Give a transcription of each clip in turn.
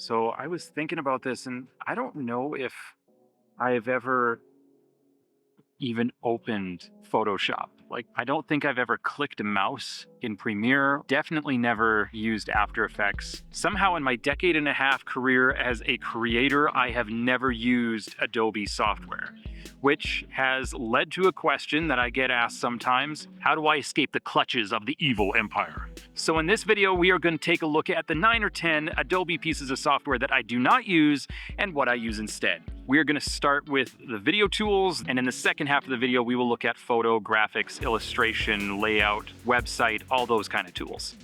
So I was thinking about this, and I don't know if I've ever even opened Photoshop. Like, I don't think I've ever clicked a mouse in Premiere, definitely never used After Effects. Somehow, in my decade and a half career as a creator, I have never used Adobe software, which has led to a question that I get asked sometimes: how do I escape the clutches of the evil empire? So in this video, we are going to take a look at the 9 or 10 Adobe pieces of software that I do not use and what I use instead. We are going to start with the video tools, and in the second half of the video, we will look at photo, graphics, illustration, layout, website, all those kind of tools.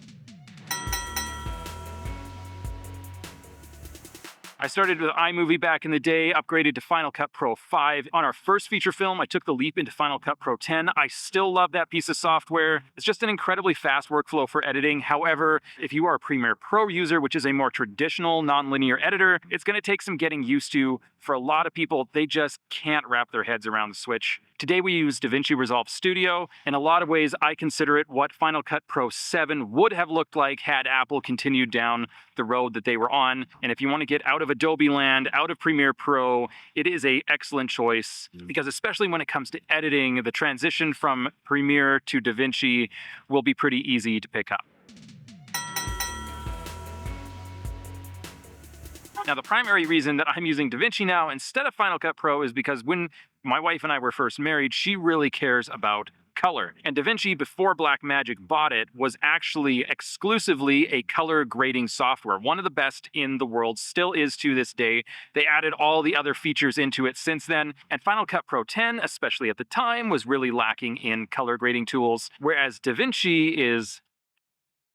I started with iMovie back in the day, upgraded to Final Cut Pro 5. On our first feature film, I took the leap into Final Cut Pro 10. I still love that piece of software. It's just an incredibly fast workflow for editing. However, if you are a Premiere Pro user, which is a more traditional nonlinear editor, it's going to take some getting used to. For a lot of people, they just can't wrap their heads around the switch. Today we use DaVinci Resolve Studio. In a lot of ways, I consider it what Final Cut Pro 7 would have looked like had Apple continued down the road that they were on. And if you want to get out of Adobe land, out of Premiere Pro, it is an excellent choice, because especially when it comes to editing, the transition from Premiere to DaVinci will be pretty easy to pick up. Now, the primary reason that I'm using DaVinci now instead of Final Cut Pro is because when my wife and I were first married, she really cares about color. And DaVinci, before Blackmagic bought it, was actually exclusively a color grading software. One of the best in the world, still is to this day. They added all the other features into it since then. And Final Cut Pro 10, especially at the time, was really lacking in color grading tools, whereas DaVinci is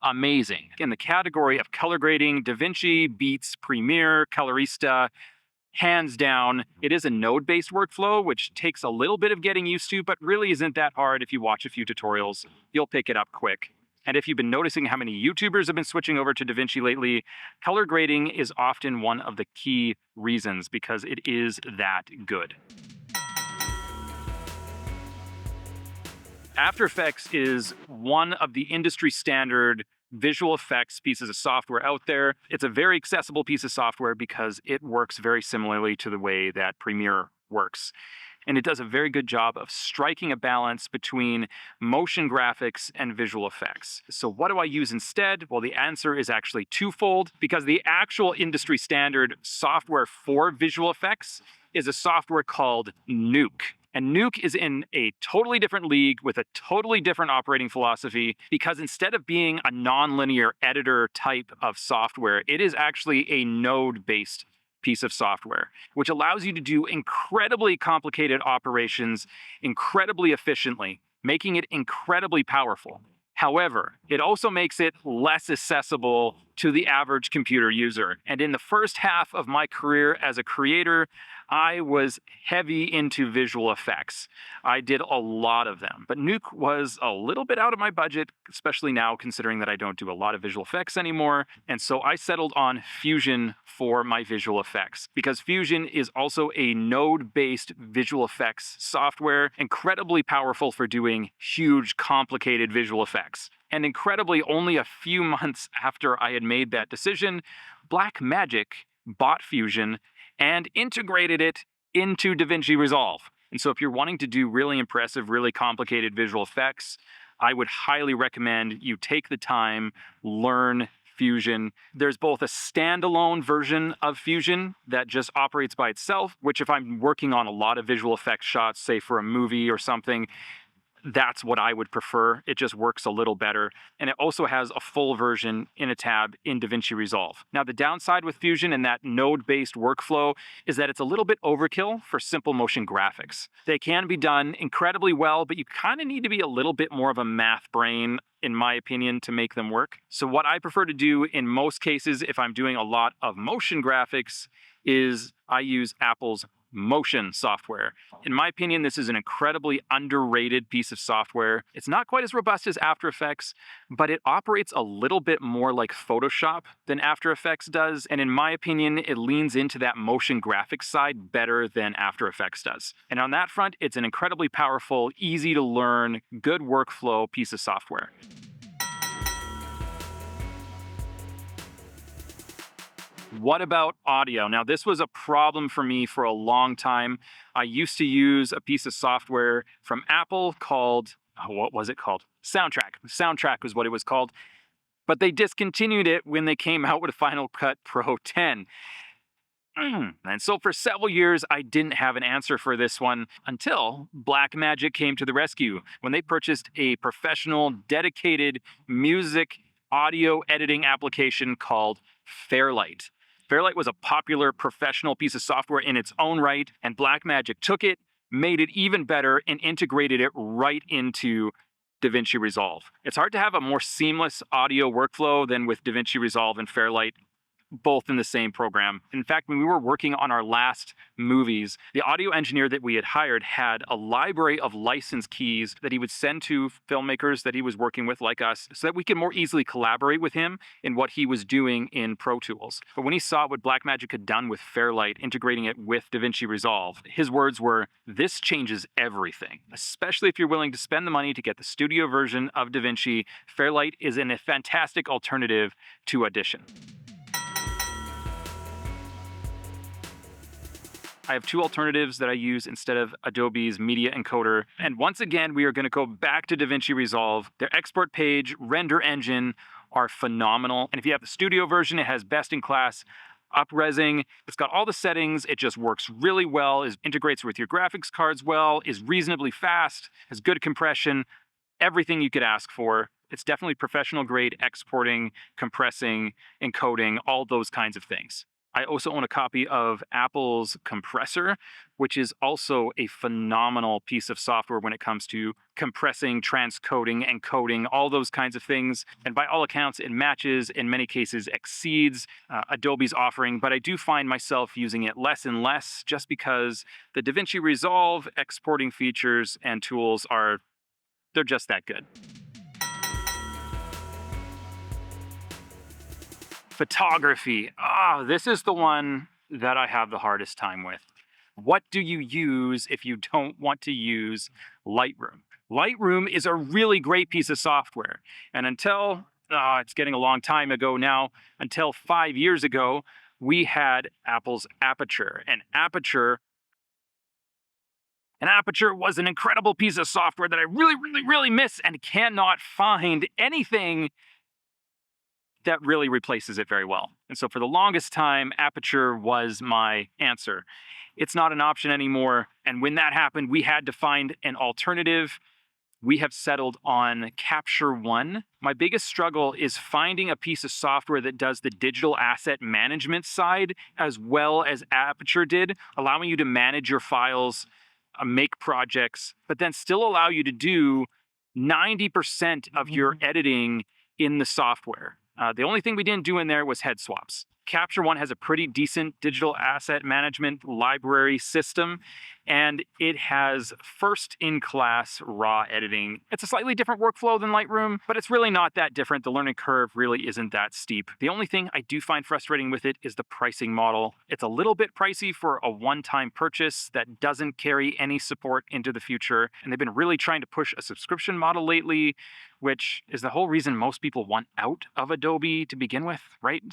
amazing. In the category of color grading, DaVinci beats Premiere, Colorista, hands down. It is a node-based workflow, which takes a little bit of getting used to, but really isn't that hard. If you watch a few tutorials, you'll pick it up quick. And if you've been noticing how many YouTubers have been switching over to DaVinci lately, color grading is often one of the key reasons, because it is that good. After Effects is one of the industry standard visual effects pieces of software out there. It's a very accessible piece of software because it works very similarly to the way that Premiere works. And it does a very good job of striking a balance between motion graphics and visual effects. So what do I use instead? Well, the answer is actually twofold, because the actual industry standard software for visual effects is a software called Nuke. And Nuke is in a totally different league with a totally different operating philosophy, because instead of being a nonlinear editor type of software, it is actually a node-based piece of software, which allows you to do incredibly complicated operations incredibly efficiently, making it incredibly powerful. However, it also makes it less accessible to the average computer user. And in the first half of my career as a creator, I was heavy into visual effects. I did a lot of them, but Nuke was a little bit out of my budget, especially now considering that I don't do a lot of visual effects anymore. And so I settled on Fusion for my visual effects, because Fusion is also a node-based visual effects software, incredibly powerful for doing huge, complicated visual effects. And incredibly, only a few months after I had made that decision, Blackmagic bought Fusion and integrated it into DaVinci Resolve. And so if you're wanting to do really impressive, really complicated visual effects, I would highly recommend you take the time, learn Fusion. There's both a standalone version of Fusion that just operates by itself, which if I'm working on a lot of visual effects shots, say for a movie or something, that's what I would prefer. It just works a little better. And it also has a full version in a tab in DaVinci Resolve. Now, the downside with Fusion and that node-based workflow is that it's a little bit overkill for simple motion graphics. They can be done incredibly well, but you kind of need to be a little bit more of a math brain, in my opinion, to make them work. So what I prefer to do in most cases, if I'm doing a lot of motion graphics, is I use Apple's Motion software. In my opinion, this is an incredibly underrated piece of software. It's not quite as robust as After Effects, but it operates a little bit more like Photoshop than After Effects does. And in my opinion, it leans into that motion graphics side better than After Effects does. And on that front, it's an incredibly powerful, easy to learn, good workflow piece of software. What about audio? Now, this was a problem for me for a long time. I used to use a piece of software from Apple called, what was it called? Soundtrack. Soundtrack was what it was called. But they discontinued it when they came out with Final Cut Pro 10. And so for several years, I didn't have an answer for this one until Blackmagic came to the rescue when they purchased a professional, dedicated music audio editing application called Fairlight. Fairlight was a popular professional piece of software in its own right, and Blackmagic took it, made it even better, and integrated it right into DaVinci Resolve. It's hard to have a more seamless audio workflow than with DaVinci Resolve and Fairlight, both in the same program. In fact, when we were working on our last movies, the audio engineer that we had hired had a library of license keys that he would send to filmmakers that he was working with, like us, so that we could more easily collaborate with him in what he was doing in Pro Tools. But when he saw what Blackmagic had done with Fairlight, integrating it with DaVinci Resolve, his words were, "This changes everything." Especially if you're willing to spend the money to get the studio version of DaVinci, Fairlight is a fantastic alternative to Audition. I have two alternatives that I use instead of Adobe's Media Encoder. And once again, we are going to go back to DaVinci Resolve. Their export page, render engine are phenomenal. And if you have the studio version, it has best-in-class up-resing. It's got all the settings. It just works really well. It integrates with your graphics cards well, is reasonably fast, has good compression, everything you could ask for. It's definitely professional grade exporting, compressing, encoding, all those kinds of things. I also own a copy of Apple's Compressor, which is also a phenomenal piece of software when it comes to compressing, transcoding, encoding, all those kinds of things. And by all accounts, it matches, in many cases exceeds Adobe's offering, but I do find myself using it less and less just because the DaVinci Resolve exporting features and tools they're just that good. Photography. This is the one that I have the hardest time with. What do you use if you don't want to use Lightroom? Lightroom is a really great piece of software. And until, it's getting a long time ago now, until 5 years ago, we had Apple's Aperture. And Aperture was an incredible piece of software that I really miss and cannot find anything that really replaces it very well. And so for the longest time, Aperture was my answer. It's not an option anymore. And when that happened, we had to find an alternative. We have settled on Capture One. My biggest struggle is finding a piece of software that does the digital asset management side as well as Aperture did, allowing you to manage your files, make projects, but then still allow you to do 90% of your editing in the software. The only thing we didn't do in there was head swaps. Capture One has a pretty decent digital asset management library system, and it has first-in-class raw editing. It's a slightly different workflow than Lightroom, but it's really not that different. The learning curve really isn't that steep. The only thing I do find frustrating with it is the pricing model. It's a little bit pricey for a one-time purchase that doesn't carry any support into the future, and they've been really trying to push a subscription model lately, which is the whole reason most people want out of Adobe to begin with, right?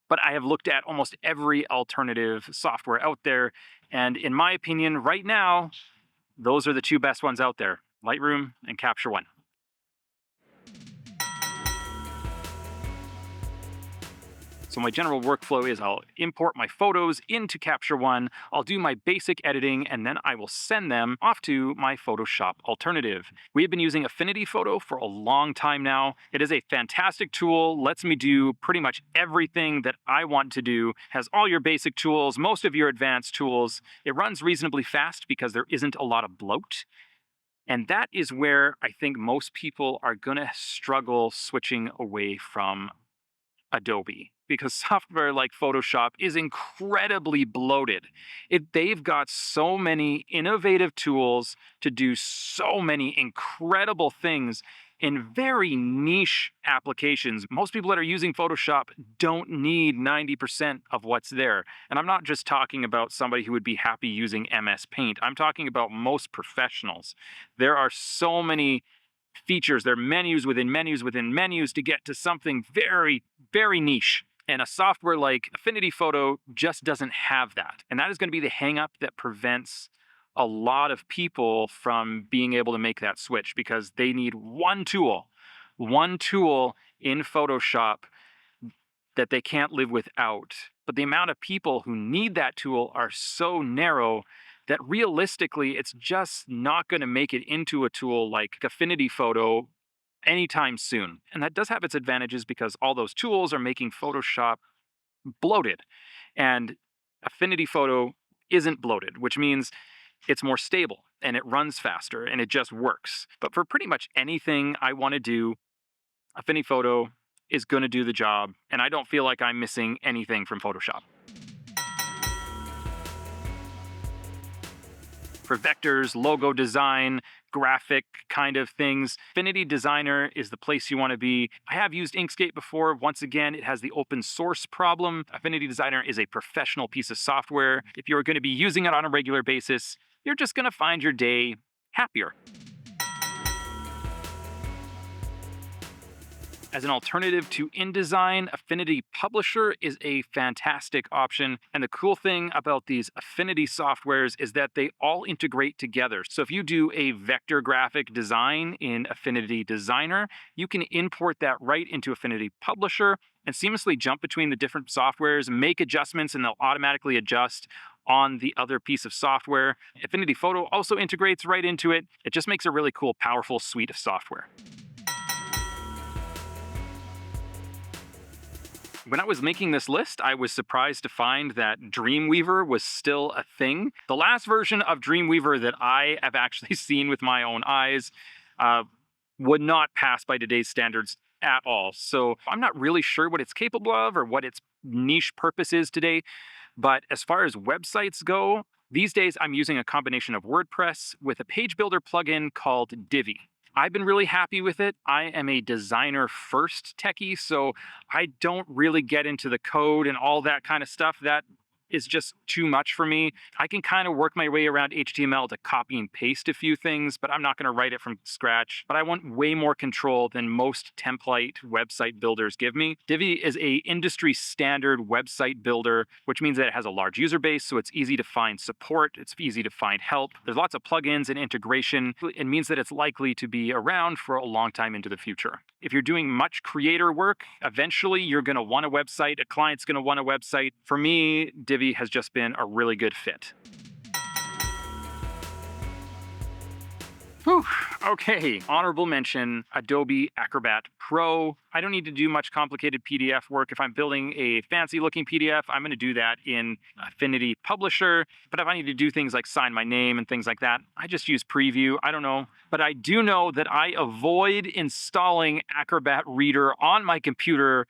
But I have looked at almost every alternative software out there, and in my opinion, right now, those are the two best ones out there, Lightroom and Capture One. So my general workflow is I'll import my photos into Capture One, I'll do my basic editing, and then I will send them off to my Photoshop alternative. We have been using Affinity Photo for a long time now. It is a fantastic tool, lets me do pretty much everything that I want to do, has all your basic tools, most of your advanced tools. It runs reasonably fast because there isn't a lot of bloat. And that is where I think most people are going to struggle switching away from Adobe, because software like Photoshop is incredibly bloated. They've got so many innovative tools to do so many incredible things in very niche applications. Most people that are using Photoshop don't need 90% of what's there. And I'm not just talking about somebody who would be happy using MS Paint. I'm talking about most professionals. There are so many features, there are menus within menus within menus to get to something very, very niche. And a software like Affinity Photo just doesn't have that. And that is going to be the hangup that prevents a lot of people from being able to make that switch, because they need one tool in Photoshop that they can't live without. But the amount of people who need that tool are so narrow that realistically, it's just not going to make it into a tool like Affinity Photo anytime soon. And that does have its advantages, because all those tools are making Photoshop bloated. And Affinity Photo isn't bloated, which means it's more stable and it runs faster and it just works. But for pretty much anything I want to do, Affinity Photo is going to do the job, and I don't feel like I'm missing anything from Photoshop. For vectors, logo design, graphic kind of things, Affinity Designer is the place you want to be. I have used Inkscape before. Once again, it has the open source problem. Affinity Designer is a professional piece of software. If you're going to be using it on a regular basis, you're just going to find your day happier. As an alternative to InDesign, Affinity Publisher is a fantastic option. And the cool thing about these Affinity softwares is that they all integrate together. So if you do a vector graphic design in Affinity Designer, you can import that right into Affinity Publisher and seamlessly jump between the different softwares, make adjustments, and they'll automatically adjust on the other piece of software. Affinity Photo also integrates right into it. It just makes a really cool, powerful suite of software. When I was making this list, I was surprised to find that Dreamweaver was still a thing. The last version of Dreamweaver that I have actually seen with my own eyes would not pass by today's standards at all. So I'm not really sure what it's capable of or what its niche purpose is today. But as far as websites go, these days I'm using a combination of WordPress with a page builder plugin called Divi. I've been really happy with it. I am a designer first techie, so I don't really get into the code and all that kind of stuff. That is just too much for me. I can kind of work my way around HTML to copy and paste a few things, but I'm not going to write it from scratch. But I want way more control than most template website builders give me. Divi is a industry standard website builder, which means that it has a large user base, so it's easy to find support, it's easy to find help. There's lots of plugins and integration. It means that it's likely to be around for a long time into the future. If you're doing much creator work, eventually you're going to want a website, a client's going to want a website. For me, Divi has just been a really good fit. Whew. Okay, honorable mention, Adobe Acrobat Pro. I don't need to do much complicated PDF work. If I'm building a fancy looking PDF, I'm going to do that in Affinity Publisher. But if I need to do things like sign my name and things like that, I just use Preview. I don't know. But I do know that I avoid installing Acrobat Reader on my computer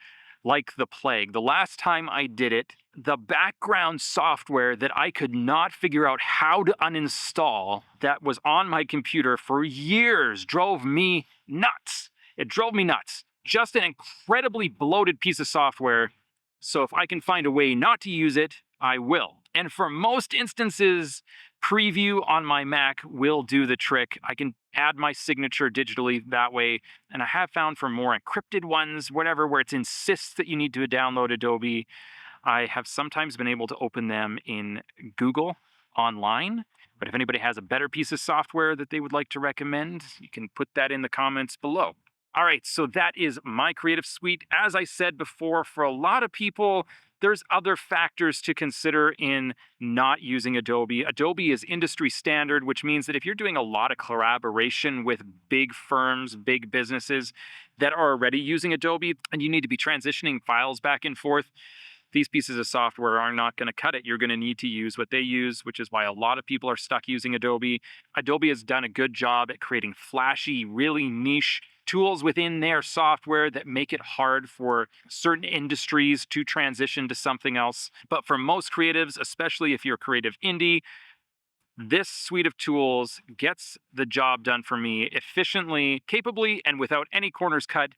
like the plague. The last time I did it, the background software that I could not figure out how to uninstall that was on my computer for years drove me nuts. It drove me nuts. Just an incredibly bloated piece of software. So if I can find a way not to use it, I will. And for most instances, Preview on my Mac will do the trick. I can add my signature digitally that way. And I have found for more encrypted ones, whatever, where it insists that you need to download Adobe, I have sometimes been able to open them in Google online. But if anybody has a better piece of software that they would like to recommend, you can put that in the comments below. All right, so that is my Creative Suite. As I said before, for a lot of people, there's other factors to consider in not using Adobe. Adobe is industry standard, which means that if you're doing a lot of collaboration with big firms, big businesses that are already using Adobe, and you need to be transitioning files back and forth, these pieces of software are not going to cut it. You're going to need to use what they use, which is why a lot of people are stuck using Adobe. Adobe has done a good job at creating flashy, really niche tools within their software that make it hard for certain industries to transition to something else. But for most creatives, especially if you're creative indie, this suite of tools gets the job done for me efficiently, capably, and without any corners cut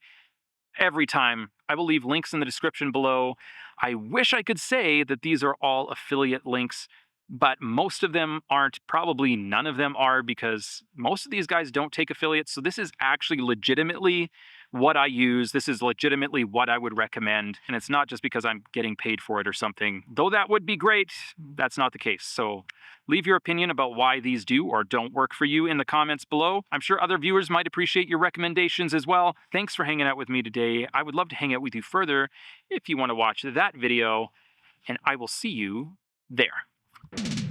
every time. I will leave links in the description below. I wish I could say that these are all affiliate links, but most of them aren't. Probably none of them are, because most of these guys don't take affiliates. So this is actually legitimately what I use. This is legitimately what I would recommend. And it's not just because I'm getting paid for it or something. Though that would be great, that's not the case. So leave your opinion about why these do or don't work for you in the comments below. I'm sure other viewers might appreciate your recommendations as well. Thanks for hanging out with me today. I would love to hang out with you further if you want to watch that video, and I will see you there.